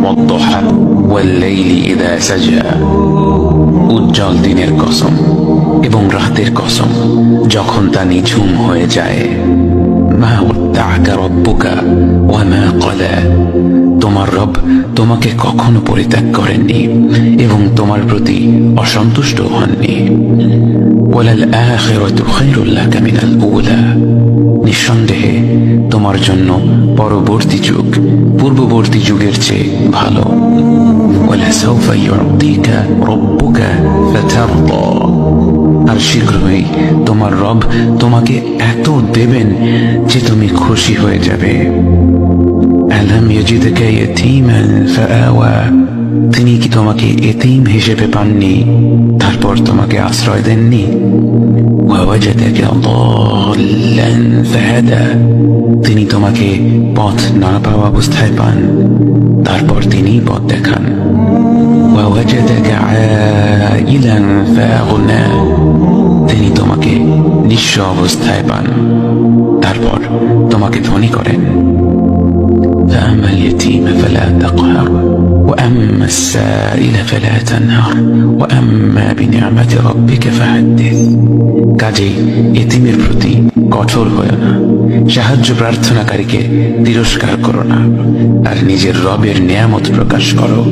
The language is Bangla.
والضحى والليل إذا سجى উজ্জ্বল দিনের কসম এবং রাতের কসম যখন তা নিঝুম হয়ে যায়। মা ওয়াদ্দাআকা রাব্বুকা ওয়া মা ক্বালা, তোমার রব তোমাকে কখনো পরিত্যাগ করেননি এবং তোমার প্রতি অসন্তুষ্ট হননি। ওয়ালাল আখিরাতু খায়রুল লাকা মিনাল উলা, নিঃসন্দেহে তোমার জন্য পরবর্তী যুগ পূর্ববর্তী যুগের চেয়ে ভালো। ওয়ালাসাউফা ইউতিকা রাব্বুকা ফাতারদা, আর শীঘ্রই তোমার রব তোমাকে এত দেবেন যে তুমি খুশি হয়ে যাবে। আলাম ইয়াজিদকা ইয়াতীমান ফাআওয়া, তিনি কি তোমাকে এতিম হিসেবে পাননি তারপর তোমাকে আশ্রয় দেননি? ওয়াওয়াজাদাকা দাল্লান ফাহাদা, তিনি তোমাকে পথ না পাওয়া অবস্থায় পান তারপর তিনি পথ দেখান। ওয়াওয়াজাদাকা আইলান ফাআগনা, তিনি তোমাকে নিঃস্ব অবস্থায় পান তারপর তোমাকে ধনী করেন। فأما اليتيم فلا تقهر وأما السائل فلا تنهر وأما بنعمة ربك فحدث, কাজেই এতিমের প্রতি কঠোর হয়ো না, সাহায্য প্রার্থনাকারীকে তিরস্কার করো না, আর নিজের রবের নিয়ামত প্রকাশ করো।